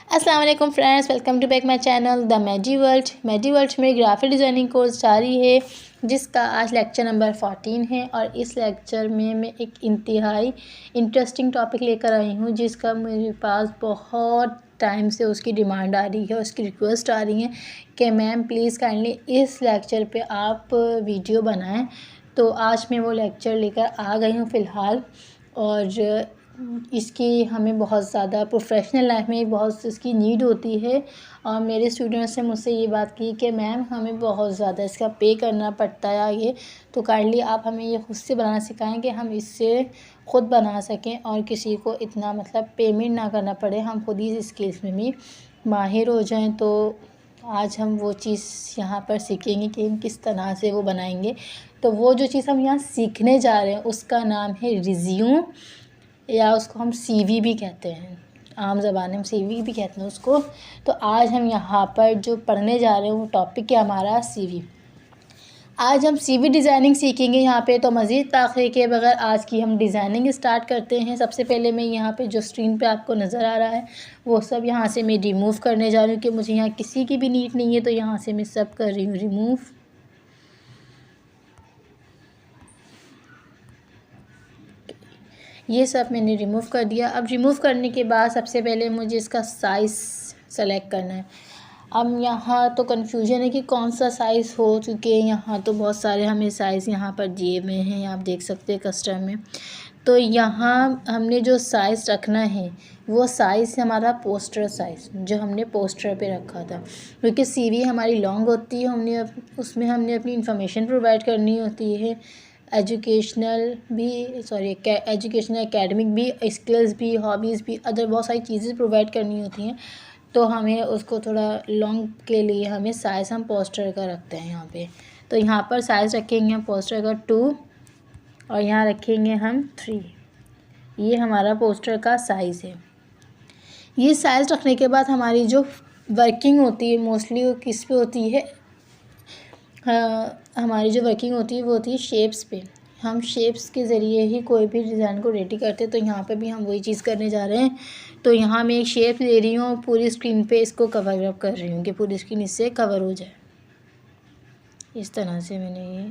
अस्सलाम वालेकुम friends, welcome to back my channel the Maggie world. Maggie world में graphic designing course जारी है, जिसका आज लेक्चर नंबर 14 है। और इस लेक्चर में मैं एक इंतहाई इंटरेस्टिंग टॉपिक लेकर आई हूँ, जिसका मेरे पास बहुत टाइम से उसकी डिमांड आ रही है, उसकी रिक्वेस्ट आ रही है कि मैम प्लीज़ काइंडली इस लेक्चर पे आप वीडियो बनाएं। तो आज मैं वो लेक्चर लेकर आ गई हूँ फ़िलहाल। और इसकी हमें बहुत ज़्यादा प्रोफेशनल लाइफ में बहुत इसकी नीड होती है। और मेरे स्टूडेंट्स ने मुझसे ये बात की कि मैम हमें बहुत ज़्यादा इसका पे करना पड़ता है ये, तो काइंडली आप हमें ये खुद से बनाना सिखाएं कि हम इससे ख़ुद बना सकें और किसी को इतना पेमेंट ना करना पड़े, हम खुद ही स्किल्स में भी माहिर हो जाएं। तो आज हम वो चीज़ यहाँ पर सीखेंगे कि हम किस तरह से वो बनाएंगे। तो वो जो चीज़ हम यहाँ सीखने जा रहे हैं उसका नाम है रिज्यूम, या उसको हम सीवी भी कहते हैं, आम ज़बान में हम सीवी भी कहते हैं उसको। तो आज हम यहाँ पर जो पढ़ने जा रहे हैं वो टॉपिक है हमारा सीवी। आज हम सीवी डिज़ाइनिंग सीखेंगे यहाँ पे। तो मज़ीद ताख़ीर के बगैर आज की हम डिज़ाइनिंग स्टार्ट करते हैं। सबसे पहले मैं यहाँ पे जो स्क्रीन पे आपको नज़र आ रहा है वो सब यहाँ से मैं रिमूव करने जा रही हूँ कि मुझे यहाँ किसी की भी नीड नहीं है, तो यहाँ से मैं सब कर रही हूँ रिमूव। ये सब मैंने रिमूव कर दिया। अब रिमूव करने के बाद सबसे पहले मुझे इसका साइज़ सेलेक्ट करना है। अब यहाँ तो कन्फ्यूजन है कि कौन सा साइज़ हो, क्योंकि यहाँ तो बहुत सारे हमें साइज़ यहाँ पर दिए हुए हैं, आप देख सकते हैं कस्टम में। तो यहाँ हमने जो साइज़ रखना है वो साइज़ हमारा पोस्टर साइज़ जो हमने पोस्टर पे रखा था, क्योंकि सीवी हमारी लॉन्ग होती है, उसमें हमने अपनी इंफॉर्मेशन प्रोवाइड करनी होती है, एजुकेशनल एकेडमिक भी, स्किल्स भी, हॉबीज़ भी, अदर बहुत सारी चीज़ें प्रोवाइड करनी होती हैं। तो हमें उसको थोड़ा लॉन्ग के लिए हमें साइज़ हम पोस्टर का रखते हैं यहाँ पे। तो यहाँ पर साइज़ रखेंगे हम पोस्टर का 2 और यहाँ रखेंगे हम 3। ये हमारा पोस्टर का साइज़ है। ये साइज़ रखने के बाद हमारी जो वर्किंग होती है मोस्टली वो किस पे होती है, हमारी जो वर्किंग होती है वो होती है शेप्स पे। हम शेप्स के ज़रिए ही कोई भी डिज़ाइन को रेडी करते हैं। तो यहाँ पे भी हम वही चीज़ करने जा रहे हैं। तो यहाँ मैं एक शेप ले रही हूँ, पूरी स्क्रीन पे इसको कवर अप कर रही हूँ कि पूरी स्क्रीन इससे कवर हो जाए। इस तरह से मैंने ये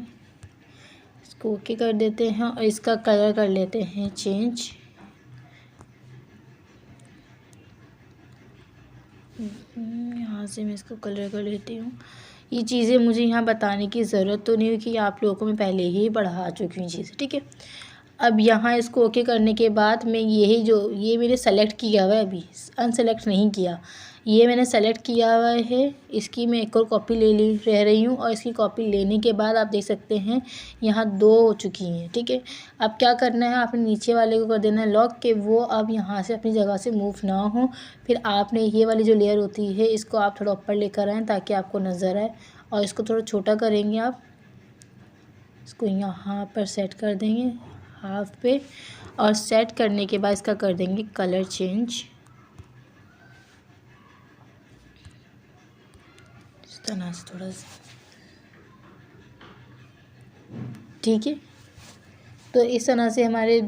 इसको ओके कर देते हैं और इसका कलर कर लेते हैं चेंज। यहाँ से मैं इसको कलर कर लेती हूँ। ये चीज़ें मुझे यहाँ बताने की ज़रूरत तो नहीं है कि आप लोगों को मैं पहले ही पढ़ा चुकी हूँ चीज़ें, ठीक है। अब यहाँ इसको ओके करने के बाद मैं ये मैंने सेलेक्ट किया हुआ है, अभी अनसेलेक्ट नहीं किया, ये मैंने सेलेक्ट किया हुआ है। इसकी मैं एक और कॉपी रह रही हूँ और इसकी कॉपी लेने के बाद आप देख सकते हैं यहाँ 2 हो चुकी हैं, ठीक है। अब क्या करना है, आपने नीचे वाले को कर देना है लॉक, कि वो अब यहाँ से अपनी जगह से मूव ना हो। फिर आपने ये वाली जो लेयर होती है इसको आप थोड़ा ऊपर लेकर आएँ ताकि आपको नज़र आए, और इसको थोड़ा छोटा करेंगे आप, इसको यहाँ पर सेट कर देंगे हाफ पे, और सेट करने के बाद इसका कर देंगे कलर चेंज इस तरह से थोड़ा सा, ठीक है। तो इस तरह से हमारे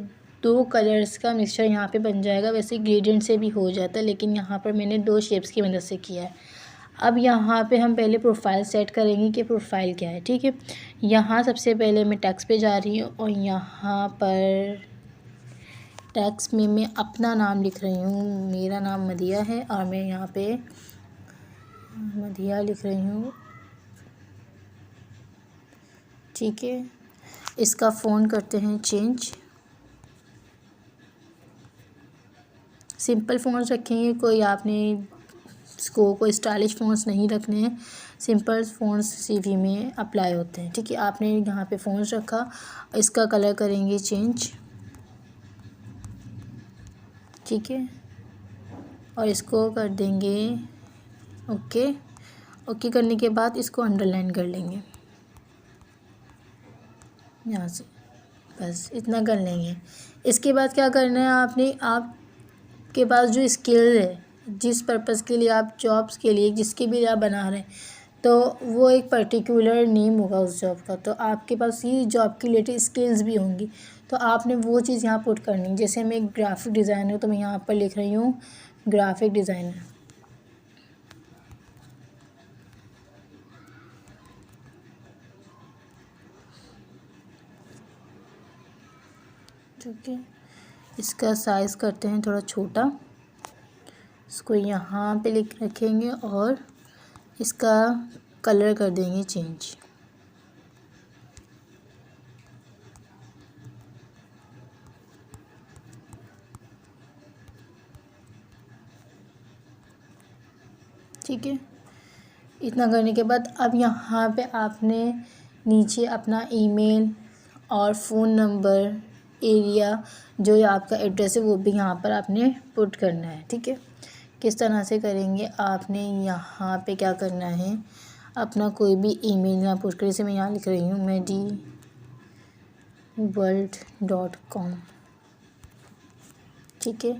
2 कलर्स का मिक्सचर यहाँ पे बन जाएगा। वैसे ग्रेडियंट से भी हो जाता है, लेकिन यहाँ पर मैंने 2 शेप्स की मदद से किया है। अब यहाँ पे हम पहले प्रोफाइल सेट करेंगे कि प्रोफाइल क्या है, ठीक है। यहाँ सबसे पहले मैं टेक्स्ट पे जा रही हूँ और यहाँ पर टेक्स्ट में मैं अपना नाम लिख रही हूँ। मेरा नाम मदिया है और मैं यहाँ पे मदिया लिख रही हूँ, ठीक है। इसका फ़ॉन्ट करते हैं चेंज, सिंपल फ़ॉन्ट्स रखेंगे, कोई आपने इसको कोई स्टाइलिश फ़ॉन्ट्स नहीं रखने हैं। सिंपल फ़ॉन्ट्स सीवी में अप्लाई होते हैं, ठीक है। आपने यहाँ पे फ़ॉन्ट्स रखा, इसका कलर करेंगे चेंज, ठीक है, और इसको कर देंगे ओके। ओके करने के बाद इसको अंडरलाइन कर लेंगे यहाँ से, बस इतना कर लेंगे। इसके बाद क्या करना है, आपके पास जो स्किल है, जिस पर्पज़ के लिए आप जॉब्स के लिए जिसके भी आप बना रहे हैं, तो वो एक पर्टिकुलर नेम होगा उस जॉब का। तो आपके पास ये जॉब की रिलेटेड स्किल्स भी होंगी, तो आपने वो चीज़ यहाँ पुट करनी। जैसे मैं ग्राफिक डिज़ाइनर, तो मैं यहाँ पर लिख रही हूँ ग्राफिक डिज़ाइनर, ठीक है, इसका साइज़ करते हैं थोड़ा छोटा, इसको यहाँ पे लिख रखेंगे और इसका कलर कर देंगे चेंज। ठीक है, इतना करने के बाद अब यहाँ पे आपने नीचे अपना ईमेल और फ़ोन नंबर, एरिया, जो आपका एड्रेस है वो भी यहाँ पर आपने पुट करना है। ठीक है, किस तरह से करेंगे, आपने यहाँ पे क्या करना है, अपना कोई भी ईमेल यहाँ पुट कर, जैसे मैं यहाँ लिख रही हूँ mediworld.com। ठीक है,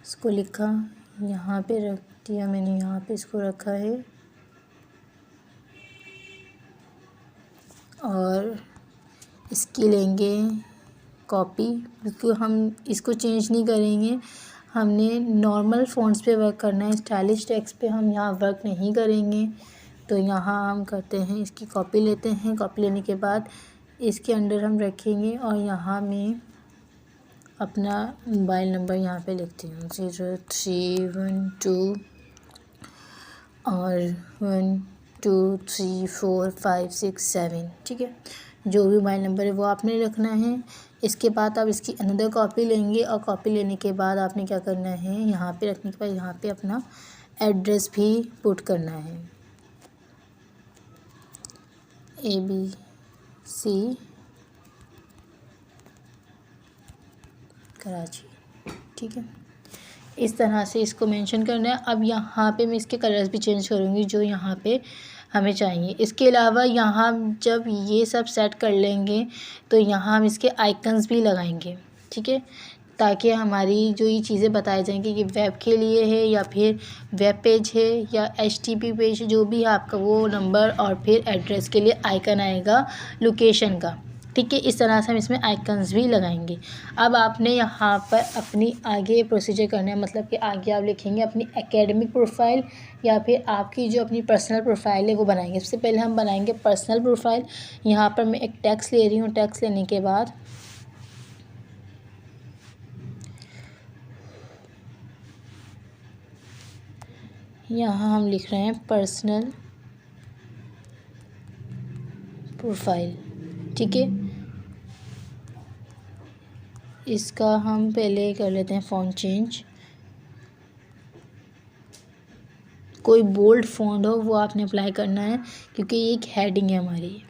इसको लिखा, यहाँ पे रख दिया मैंने, यहाँ पे इसको रखा है और इसकी लेंगे कॉपी, क्योंकि हम इसको चेंज नहीं करेंगे, हमने नॉर्मल फ़ॉन्ट्स पे वर्क करना है, स्टाइलिश टेक्स्ट पे हम यहाँ वर्क नहीं करेंगे। तो यहाँ हम करते हैं, इसकी कॉपी लेते हैं, कॉपी लेने के बाद इसके अंदर हम रखेंगे और यहाँ मैं अपना मोबाइल नंबर यहाँ पे लिखती हूँ 0312 और 123456 ठीक है, जो भी मोबाइल नंबर है वो आपने रखना है। इसके बाद आप इसकी अनदर कॉपी लेंगे और कॉपी लेने के बाद आपने क्या करना है, यहाँ पे रखने के बाद यहाँ पे अपना एड्रेस भी पुट करना है, ABC कराची। ठीक है, इस तरह से इसको मेंशन करना है। अब यहाँ पे मैं इसके कलर्स भी चेंज करूँगी जो यहाँ पे हमें चाहिए। इसके अलावा यहाँ जब ये सब सेट कर लेंगे तो यहाँ हम इसके आइकन्स भी लगाएंगे। ठीक है, ताकि हमारी जो ये चीज़ें बताई जाएंगी कि वेब के लिए है या फिर वेब पेज है या HTTP पेज है, जो भी है आपका वो नंबर और फिर एड्रेस के लिए आइकन आएगा लोकेशन का। ठीक है, इस तरह से हम इसमें आइकन्स भी लगाएंगे। अब आपने यहाँ पर अपनी आगे प्रोसीजर करना है, मतलब कि आगे आप लिखेंगे अपनी एकेडमिक प्रोफाइल या फिर आपकी जो अपनी पर्सनल प्रोफाइल है वो बनाएंगे। सबसे पहले हम बनाएंगे पर्सनल प्रोफाइल। यहाँ पर मैं एक टेक्स्ट ले रही हूँ, टेक्स्ट लेने के बाद यहाँ हम लिख रहे हैं पर्सनल प्रोफाइल। ठीक है, इसका हम पहले कर लेते हैं फ़ॉन्ट चेंज, कोई बोल्ड फ़ॉन्ट हो वो आपने अप्लाई करना है क्योंकि ये एक हेडिंग है हमारी।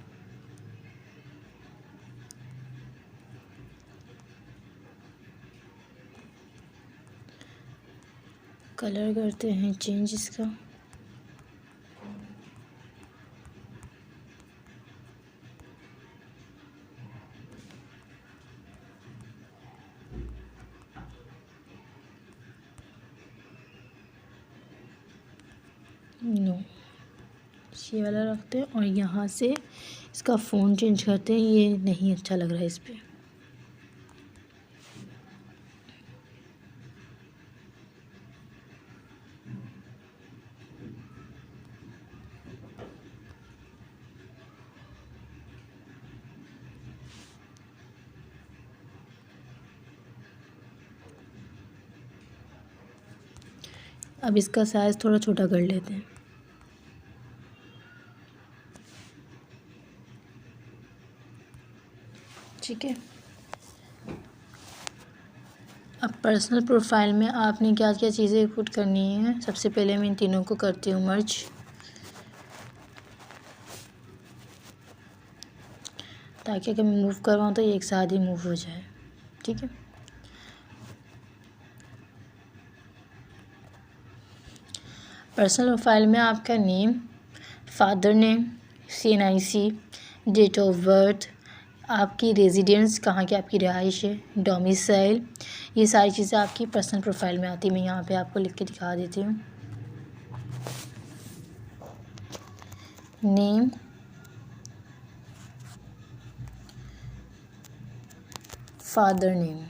कलर करते हैं चेंज इसका, नो ये वाला रखते हैं और यहाँ से इसका फ़ॉन्ट चेंज करते हैं, ये नहीं अच्छा लग रहा है इस पर। अब इसका साइज़ थोड़ा छोटा कर लेते हैं। ठीक है, अब पर्सनल प्रोफाइल में आपने क्या क्या चीज़ें पुट करनी है। सबसे पहले मैं इन तीनों को करती हूँ मर्ज, ताकि अगर मैं मूव करवाऊँ तो ये एक साथ ही मूव हो जाए। ठीक है, पर्सनल प्रोफाइल में आपका name, father name, CNIC, date of birth, आपकी रेजिडेंस कहाँ की आपकी रिहाइश है, डोमिसाइल, ये सारी चीज़ें आपकी पर्सनल प्रोफाइल में आती है। मैं यहाँ पे आपको लिख के दिखा देती हूँ। नेम, फादर नेम,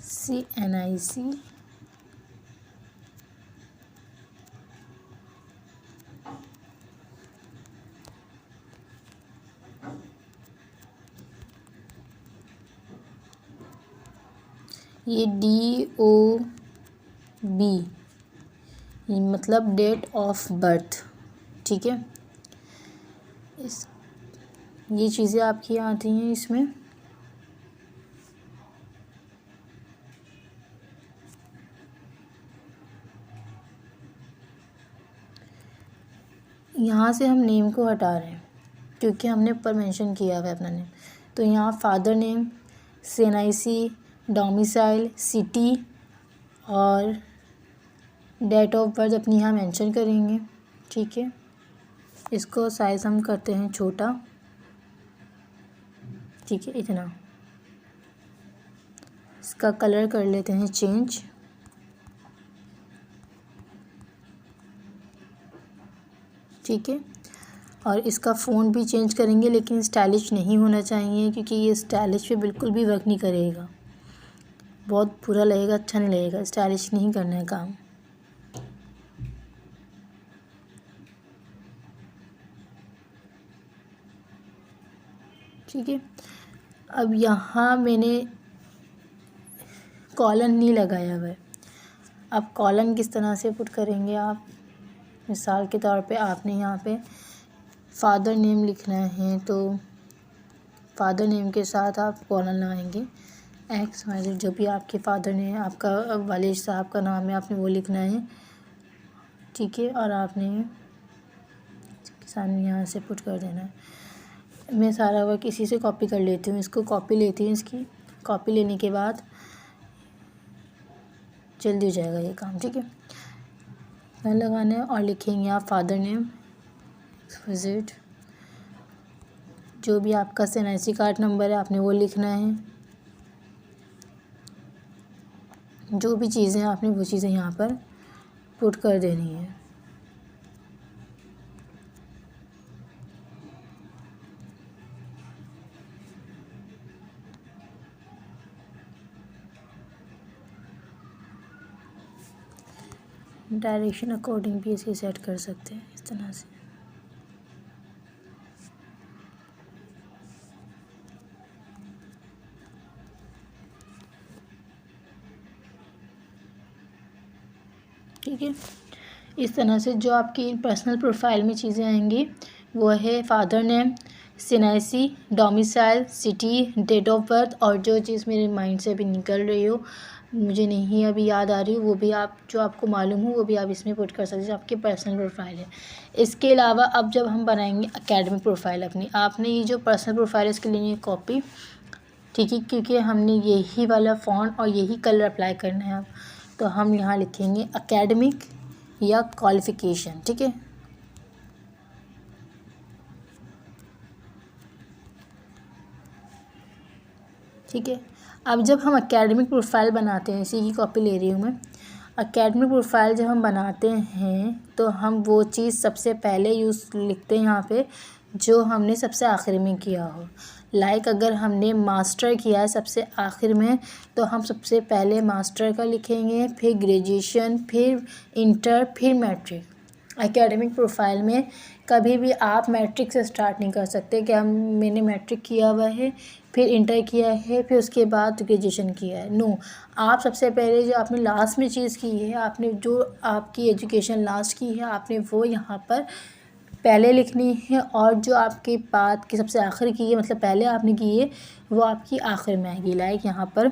CNIC, ये DOB मतलब डेट ऑफ बर्थ, ठीक है। इस ये चीज़ें आपकी आती हैं इसमें। यहाँ से हम नेम को हटा रहे हैं क्योंकि हमने ऊपर मेंशन किया हुआ है अपना नेम। तो यहाँ father name, CNIC, domicile, city और डेट ऑफ बर्थ अपनी यहाँ मेंशन करेंगे, ठीक है। इसको साइज़ हम करते हैं छोटा, ठीक है, इतना। इसका कलर कर लेते हैं चेंज, ठीक है। और इसका फ़ॉन्ट भी चेंज करेंगे, लेकिन स्टाइलिश नहीं होना चाहिए क्योंकि ये स्टाइलिश पे बिल्कुल भी वर्क नहीं करेगा, बहुत बुरा लगेगा, अच्छा नहीं लगेगा। स्टाइलिश नहीं करना है काम, ठीक है। अब यहाँ मैंने कॉलन नहीं लगाया हुआ है। अब कॉलन किस तरह से पुट करेंगे आप? मिसाल के तौर पे आपने यहाँ पे फादर नेम लिखना है तो फादर नेम के साथ आप कॉलन लगाएंगे। XYZ जो भी आपके फादर ने, आपका वालिद साहब का नाम है, आपने वो लिखना है, ठीक है। और आपने सामने यहाँ से पुट कर देना है। मैं सारा वर्क इसी से कॉपी कर लेती हूँ। इसको कॉपी लेती हूँ, इसकी कॉपी लेने के बाद जल्दी हो जाएगा ये काम, ठीक है। पेन लगाना है और लिखेंगे आप फादर नेम विजिट, जो भी आपका CNIC कार्ड नंबर है आपने वो लिखना है। जो भी चीज़ें आपने वो चीज़ें यहाँ पर पुट कर देनी है। डायरेक्शन अकॉर्डिंग भी इसे सेट कर सकते हैं इस तरह से, ठीक है। इस तरह से जो आपकी पर्सनल प्रोफाइल में चीज़ें आएंगी वो है father name, CNIC, domicile, city, date of birth, और जो चीज़ मेरे माइंड से अभी निकल रही हो, मुझे नहीं अभी याद आ रही हो, वो भी आप जो आपको मालूम हो वो भी आप इसमें पुट कर सकते हैं, जो आपकी पर्सनल प्रोफाइल है। इसके अलावा अब जब हम बनाएंगे एकेडमिक प्रोफाइल अपनी, आपने ये जो पर्सनल प्रोफाइल है इसके लिए कॉपी, ठीक है, क्योंकि हमने यही वाला फ़ॉन्ट और यही कलर अप्लाई करना है। अब तो हम यहाँ लिखेंगे एकेडमिक या क्वालिफ़िकेशन, ठीक है। ठीक है, अब जब हम एकेडमिक प्रोफाइल बनाते हैं, इसी की कॉपी ले रही हूँ मैं। एकेडमिक प्रोफाइल जब हम बनाते हैं तो हम वो चीज़ सबसे पहले लिखते हैं यहाँ पे जो हमने सबसे आखिर में किया हो। लाइक अगर हमने मास्टर किया है सबसे आखिर में तो हम सबसे पहले मास्टर का लिखेंगे, फिर ग्रेजुएशन, फिर इंटर, फिर मैट्रिक। एकेडमिक प्रोफाइल में कभी भी आप मैट्रिक से स्टार्ट नहीं कर सकते कि मैंने मैट्रिक किया हुआ है, फिर इंटर किया है, फिर उसके बाद ग्रेजुएशन किया है। नो, आप सबसे पहले जो आपने लास्ट में चीज़ की है, आपने जो आपकी एजुकेशन लास्ट की है आपने वो यहाँ पर पहले लिखनी है, और जो आपके बाद की सबसे आखिर की है, मतलब पहले आपने की है, वो आपकी आखिर में आएगी। लाइक यहाँ पर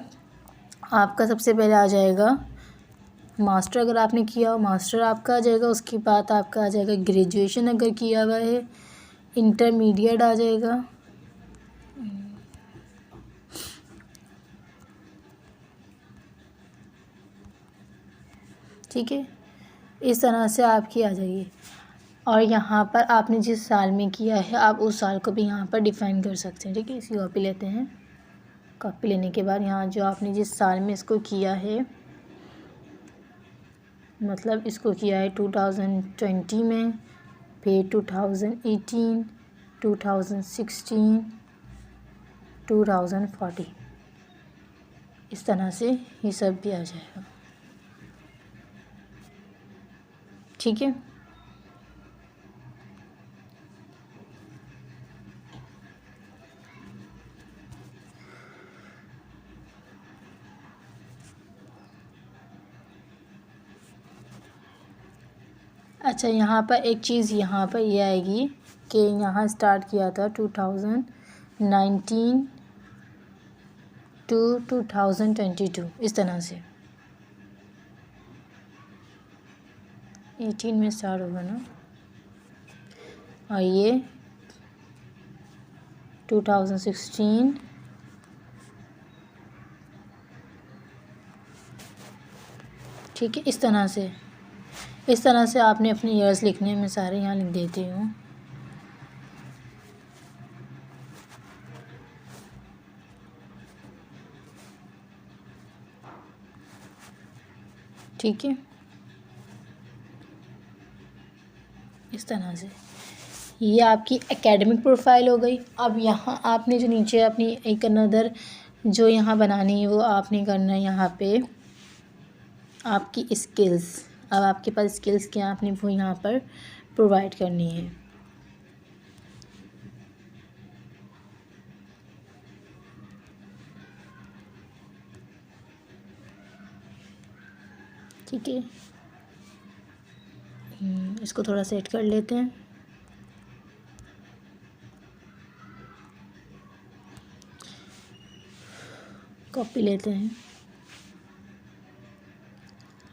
आपका सबसे पहले आ जाएगा मास्टर, अगर आपने किया हो मास्टर आपका आ जाएगा, उसके बाद आपका आ जाएगा ग्रेजुएशन अगर किया हुआ है, इंटरमीडिएट आ जाएगा, ठीक है। इस तरह से आपकी आ जाएगी। और यहाँ पर आपने जिस साल में किया है आप उस साल को भी यहाँ पर डिफ़ाइन कर सकते हैं, ठीक है। इसी कॉपी लेते हैं, कॉपी लेने के बाद यहाँ जो आपने जिस साल में इसको किया है, मतलब इसको किया है 2020 में, फिर 2018, 2016, 2040, इस तरह से ये सब भी आ जाएगा, ठीक है। अच्छा, यहाँ पर एक चीज़ यहाँ पर ये आएगी कि यहाँ स्टार्ट किया था 2019 टू 2022 इस तरह से 18 में स्टार्ट होगा ना, और ये 2016 ठीक है। इस तरह से आपने अपने ईयर्स लिखने में सारे यहाँ लिख देती हूँ। ठीक है, इस तरह से ये आपकी एकेडमिक प्रोफाइल हो गई। अब यहाँ आपने जो नीचे अपनी एक अनदर जो यहाँ बनानी है वो आपने करना है यहाँ पे आपकी स्किल्स। अब आपके पास स्किल्स क्या आपने वो यहाँ पर प्रोवाइड करनी है। ठीक है, इसको थोड़ा सेट कर लेते हैं। कॉपी लेते हैं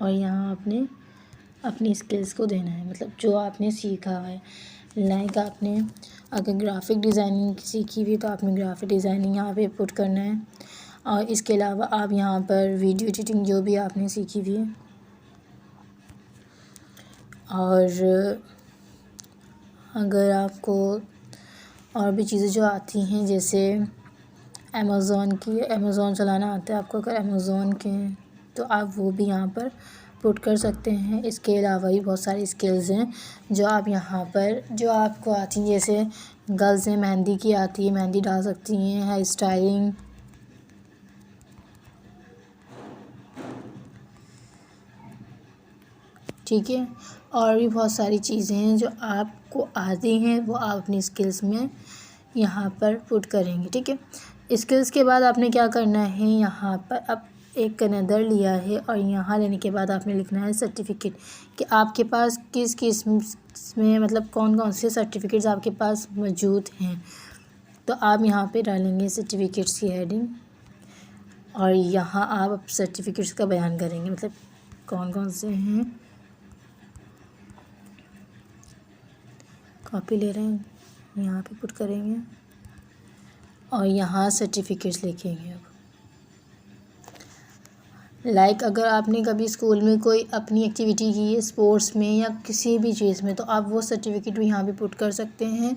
और यहाँ आपने अपनी स्किल्स को देना है, मतलब जो आपने सीखा है। लाइक आपने अगर ग्राफिक डिज़ाइनिंग सीखी हुई तो आपने ग्राफिक डिज़ाइनिंग यहाँ पे पुट करना है। और इसके अलावा आप यहाँ पर वीडियो एडिटिंग जो भी आपने सीखी हुई है, और अगर आपको और भी चीज़ें जो आती हैं जैसे अमेज़ॉन चलाना आता है आपको, अगर अमेज़ॉन के तो आप वो भी यहाँ पर पुट कर सकते हैं। इसके अलावा भी बहुत सारी स्किल्स हैं जो आप यहाँ पर जो आपको आती हैं, जैसे गर्ल्स हैं मेहंदी की आती है, मेहंदी डाल सकती हैं, हेयर स्टाइलिंग, ठीक है। और भी बहुत सारी चीज़ें हैं जो आपको आती हैं वो आप अपनी स्किल्स में यहाँ पर पुट करेंगे। ठीक है, स्किल्स के बाद आपने क्या करना है, यहाँ पर अब एक कनेडर लिया है और यहाँ लेने के बाद आपने लिखना है सर्टिफिकेट कि आपके पास किस किस में मतलब कौन कौन से सर्टिफिकेट्स आपके पास मौजूद हैं। तो आप यहाँ पे डालेंगे सर्टिफिकेट्स की हेडिंग और यहाँ आप सर्टिफिकेट्स का बयान करेंगे, मतलब कौन कौन से हैं। कॉपी ले रहे हैं, यहाँ पे पुट करेंगे और यहाँ सर्टिफिकेट्स लिखेंगे। अब लाइक अगर आपने कभी स्कूल में कोई अपनी एक्टिविटी की है स्पोर्ट्स में या किसी भी चीज़ में तो आप वो सर्टिफिकेट भी यहाँ पे पुट कर सकते हैं।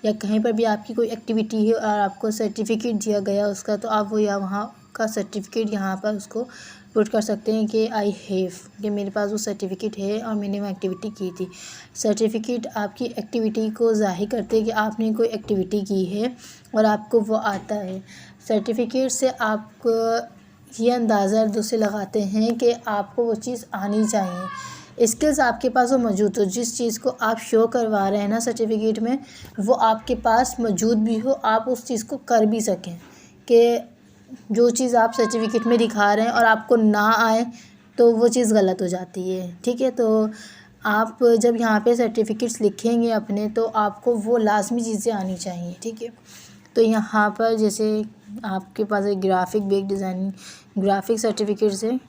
या कहीं पर भी आपकी कोई एक्टिविटी है और आपको सर्टिफिकेट दिया गया उसका, तो आप वो या वहाँ का सर्टिफिकेट यहाँ पर उसको पुट कर सकते हैं कि आई हैव, कि मेरे पास वो सर्टिफिकेट है और मैंने वो एक्टिविटी की थी। सर्टिफिकेट आपकी एक्टिविटी को ज़ाहिर करते हैं कि आपने कोई एक्टिविटी की है और आपको वो आता है। सर्टिफिकेट से आपको ये अंदाज़ा दूसरे लगाते हैं कि आपको वो चीज़ आनी चाहिए। स्किल्स आपके पास वो मौजूद हो, जिस चीज़ को आप शो करवा रहे हैं ना सर्टिफिकेट में वो आपके पास मौजूद भी हो, आप उस चीज़ को कर भी सकें। कि जो चीज़ आप सर्टिफिकेट में दिखा रहे हैं और आपको ना आए तो वो चीज़ गलत हो जाती है। ठीक है, तो आप जब यहाँ पे सर्टिफिकेट्स लिखेंगे अपने तो आपको वो लाजमी चीज़ें आनी चाहिए। ठीक है, तो यहाँ पर जैसे आपके पास एक ग्राफिक बेक डिज़ाइनिंग ग्राफिक सर्टिफिकेट्स है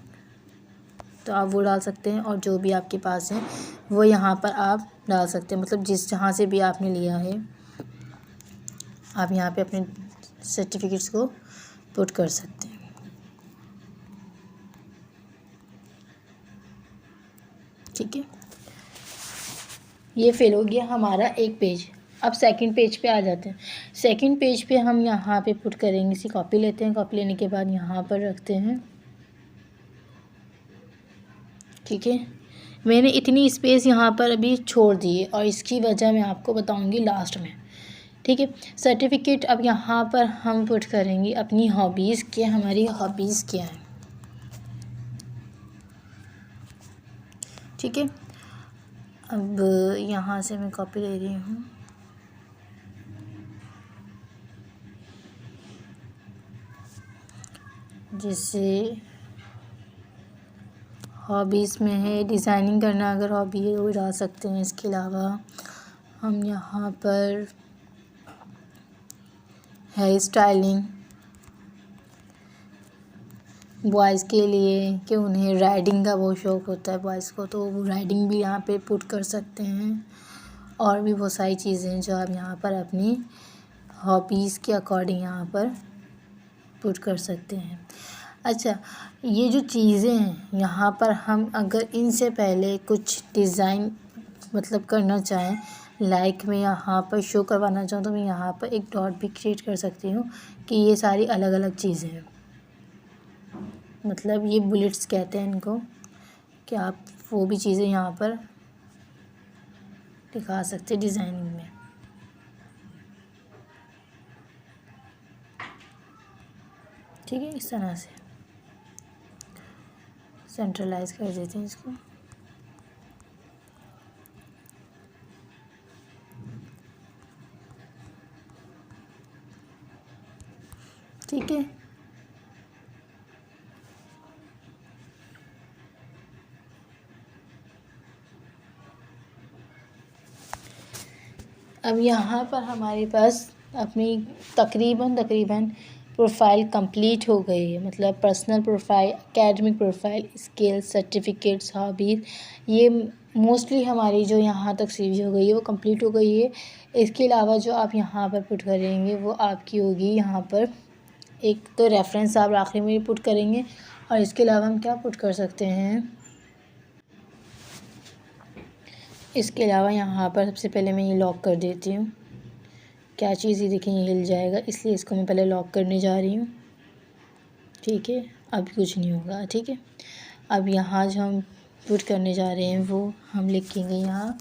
तो आप वो डाल सकते हैं, और जो भी आपके पास है वो यहाँ पर आप डाल सकते हैं, मतलब जहाँ से भी आपने लिया है आप यहाँ पे अपने सर्टिफिकेट्स को पुट कर सकते हैं। ठीक है, ये फिल हो गया हमारा एक पेज। अब सेकंड पेज पे आ जाते हैं। सेकंड पेज पे हम यहाँ पे पुट करेंगे, इसी कॉपी लेते हैं, कॉपी लेने के बाद यहाँ पर रखते हैं। ठीक है, मैंने इतनी स्पेस यहाँ पर अभी छोड़ दी है और इसकी वजह मैं आपको बताऊँगी लास्ट में। ठीक है, सर्टिफिकेट अब यहाँ पर हम पुट करेंगे अपनी हॉबीज़ के, हमारी हॉबीज़ क्या है। ठीक है, अब यहाँ से मैं कॉपी ले रही हूँ, जैसे हॉबीज़ में है डिज़ाइनिंग करना, अगर हॉबी है वो डाल सकते हैं। इसके अलावा हम यहाँ पर हेयर स्टाइलिंग, बॉयज़ के लिए कि उन्हें राइडिंग का बहुत शौक़ होता है बॉयज़ को, तो वो राइडिंग भी यहाँ पे पुट कर सकते हैं। और भी बहुत सारी चीज़ें हैं जो आप यहाँ पर अपनी हॉबीज़ के अकॉर्डिंग यहाँ पर पुट कर सकते हैं। अच्छा, ये जो चीज़ें हैं यहाँ पर हम अगर इनसे पहले कुछ डिज़ाइन मतलब करना चाहें, लाइक मैं यहाँ पर शो करवाना चाहूँ तो मैं यहाँ पर एक डॉट भी क्रिएट कर सकती हूँ कि ये सारी अलग अलग चीज़ें हैं। मतलब ये बुलेट्स कहते हैं इनको, कि आप वो भी चीज़ें यहाँ पर दिखा सकते हैं डिज़ाइनिंग में। ठीक है, इस तरह से सेंट्रलाइज कर देते हैं इसको। ठीक है, अब यहाँ पर हमारे पास अपनी तकरीबन प्रोफाइल कंप्लीट हो गई है। मतलब personal profile, academic profile, skills, certificates, hobbies, ये मोस्टली हमारी जो यहाँ तक सीवी हो गई है वो कंप्लीट हो गई है। इसके अलावा जो आप यहाँ पर पुट करेंगे वो आपकी होगी यहाँ पर एक तो रेफरेंस आप आखिरी में पुट करेंगे। और इसके अलावा हम क्या पुट कर सकते हैं, इसके अलावा यहाँ पर सबसे पहले मैं ये लॉक कर देती हूँ। क्या चीज़ ये देखें ये हिल जाएगा, इसलिए इसको मैं पहले लॉक करने जा रही हूँ। ठीक है, अब कुछ नहीं होगा। ठीक है, अब यहाँ जो हम पुट करने जा रहे हैं वो हम लिखेंगे यहाँ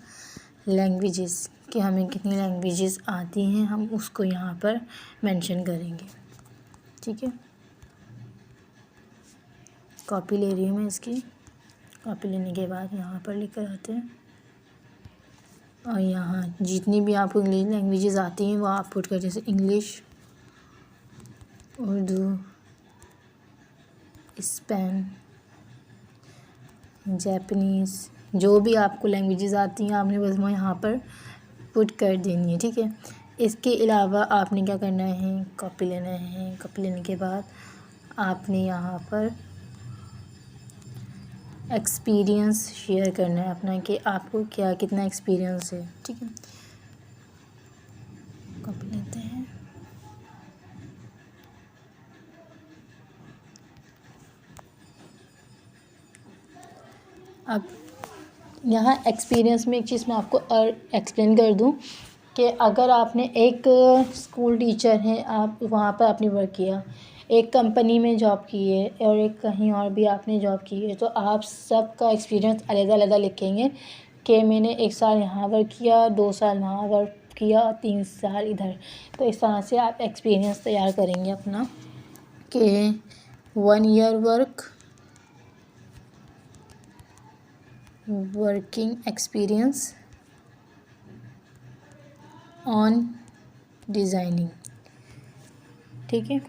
लैंग्वेजेस, कि हमें कितनी लैंग्वेजेस आती हैं, हम उसको यहाँ पर मेंशन करेंगे। ठीक है, कॉपी ले रही हूँ मैं इसकी। कॉपी लेने के बाद यहाँ पर लिख कर आते हैं और यहाँ जितनी भी आपको इंग्लिश लैंग्वेजेस आती हैं वो आप पुट कर, जैसे इंग्लिश, उर्दू, स्पेन, जापानीज़, जो भी आपको लैंग्वेजेस आती हैं आपने बस वो यहाँ पर पुट कर देनी है। ठीक है, इसके अलावा आपने क्या करना है, कॉपी लेना है। कॉपी लेने के बाद आपने यहाँ पर एक्सपीरियंस शेयर करना है अपना, कि आपको क्या कितना एक्सपीरियंस है। ठीक है, कॉपी लेते हैं। अब यहाँ एक्सपीरियंस में एक चीज़ मैं आपको और एक्सप्लेन कर दूँ कि अगर आपने एक स्कूल टीचर हैं, आप वहाँ पर आपने वर्क किया, एक कंपनी में जॉब की है और एक कहीं और भी आपने जॉब की है, तो आप सबका एक्सपीरियंस अलग-अलग लिखेंगे कि मैंने 1 साल यहाँ वर्क किया, 2 साल वहाँ वर्क किया और 3 साल इधर। तो इस तरह से आप एक्सपीरियंस तैयार करेंगे अपना कि 1 year working experience on designing. ठीक है,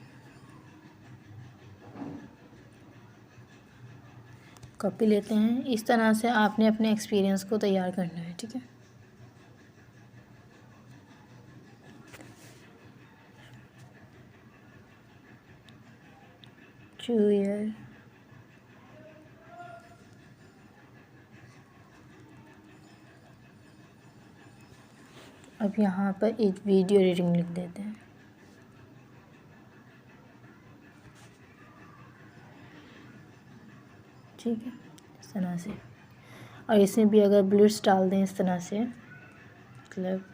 कॉपी लेते हैं। इस तरह से आपने अपने एक्सपीरियंस को तैयार करना है। ठीक है, ईयर अब यहाँ पर एक वीडियो एडिटिंग लिख देते हैं। ठीक है, इस तरह से। और इसमें भी अगर ब्लूट्स डाल दें इस तरह से, मतलब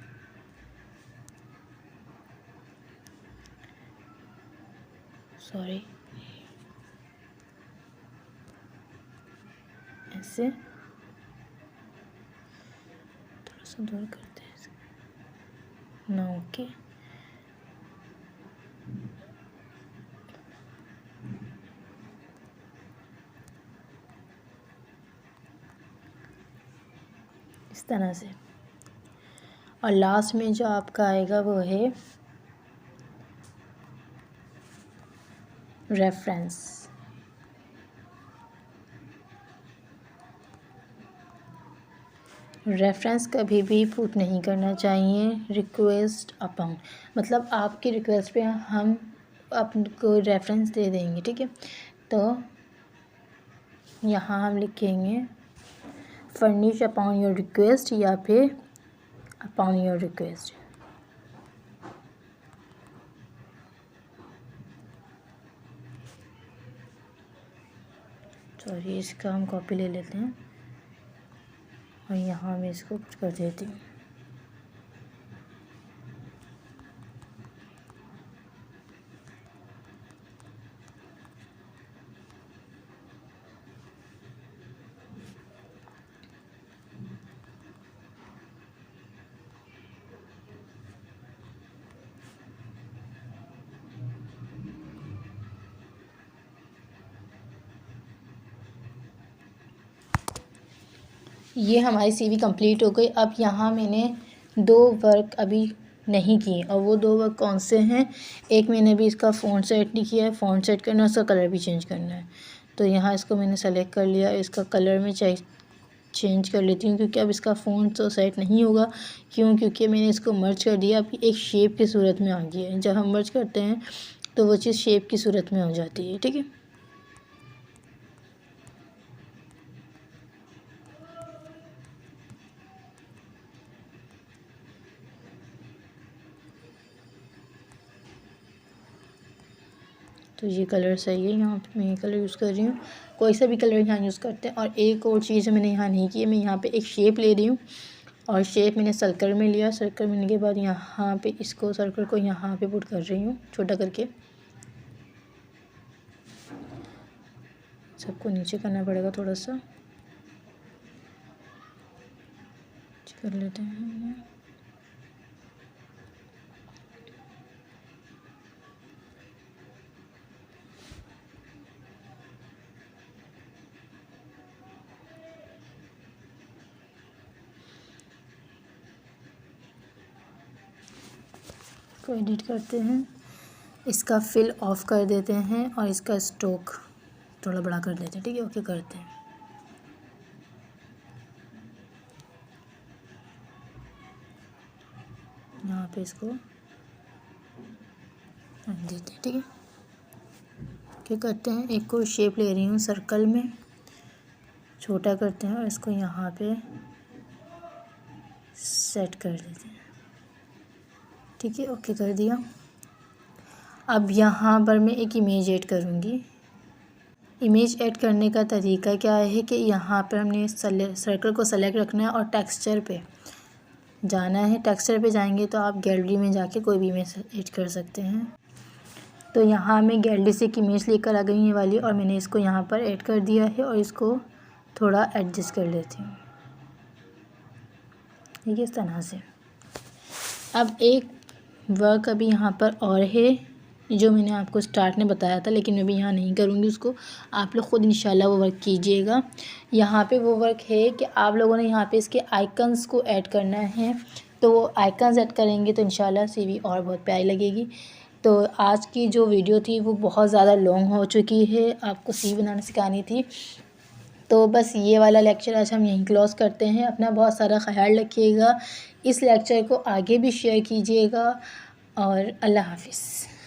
सॉरी ऐसे थोड़ा सा दूर करते हैं ना। ओके, इस तरह से। और लास्ट में जो आपका आएगा वो है रेफरेंस। रेफरेंस कभी भी पुट नहीं करना चाहिए। रिक्वेस्ट अपॉन मतलब आपकी रिक्वेस्ट पे हम आपको रेफरेंस दे देंगे, ठीक है। तो यहाँ हम लिखेंगे फर्निश अपॉन योर रिक्वेस्ट या फिर अपॉन योर रिक्वेस्ट। सॉरी, इसका हम कॉपी ले लेते हैं और यहाँ मैं इसको कुछ कर देती हूँ। ये हमारी सीवी कंप्लीट हो गई। अब यहाँ मैंने 2 वर्क अभी नहीं किए और वो 2 वर्क कौन से हैं। एक मैंने भी इसका फ़ॉन्ट सेट नहीं किया है, फ़ॉन्ट सेट करना है, उसका कलर भी चेंज करना है। तो यहाँ इसको मैंने सेलेक्ट कर लिया, इसका कलर में चेंज कर लेती हूँ क्योंकि अब इसका फ़ॉन्ट तो सेट नहीं होगा। क्योंकि मैंने इसको मर्ज कर दिया, अभी एक शेप की सूरत में आ गया है। जब हम मर्ज करते हैं तो वो चीज़ शेप की सूरत में हो जाती है, ठीक है। तो ये कलर सही है, यहाँ पे मैं ये कलर यूज़ कर रही हूँ। कोई सा भी कलर यहाँ यूज़ करते हैं। और एक और चीज़ मैंने यहाँ नहीं की है, मैं यहाँ पे एक शेप ले रही हूँ और शेप मैंने सर्कल में लिया। सर्कल में लेने के बाद यहाँ पे इसको सर्कल को यहाँ पे पुट कर रही हूँ छोटा करके। सबको नीचे करना पड़ेगा, थोड़ा सा कर लेते हैं। इसको एडिट करते हैं, इसका फिल ऑफ कर देते हैं और इसका स्ट्रोक थोड़ा बड़ा कर देते हैं, ठीक है। ओके करते हैं। यहाँ पे इसको रख देते हैं, ठीक है। क्या करते हैं, एक को शेप ले रही हूँ सर्कल में, छोटा करते हैं और इसको यहाँ पे सेट कर देते हैं, ठीक है। ओके कर दिया। अब यहाँ पर मैं एक इमेज ऐड करूँगी। इमेज ऐड करने का तरीका क्या है कि यहाँ पर हमने सर्कल को सेलेक्ट रखना है और टेक्सचर पे जाना है। टेक्सचर पे जाएंगे तो आप गैलरी में जाके कोई भी इमेज ऐड कर सकते हैं। तो यहाँ मैं गैलरी से एक इमेज लेकर आ गई ये वाली और मैंने इसको यहाँ पर ऐड कर दिया है और इसको थोड़ा एडजस्ट कर लेती हूँ, ठीक है, इस तरह से। अब एक वर्क अभी यहाँ पर और है जो मैंने आपको स्टार्ट में बताया था, लेकिन मैं भी यहाँ नहीं करूँगी उसको, आप लोग ख़ुद इंशाल्लाह वो वर्क कीजिएगा। यहाँ पे वो वर्क है कि आप लोगों ने यहाँ पे इसके आइकन्स को ऐड करना है। तो वो आइकन्स ऐड करेंगे तो इंशाल्लाह सीवी और बहुत प्यारी लगेगी। तो आज की जो वीडियो थी वो बहुत ज़्यादा लॉन्ग हो चुकी है, आपको सीवी बनाना सिखानी थी। तो बस ये वाला लेक्चर आज हम यहीं क्लोज़ करते हैं। अपना बहुत सारा ख्याल रखिएगा, इस लेक्चर को आगे भी शेयर कीजिएगा और अल्लाह हाफ़िज़।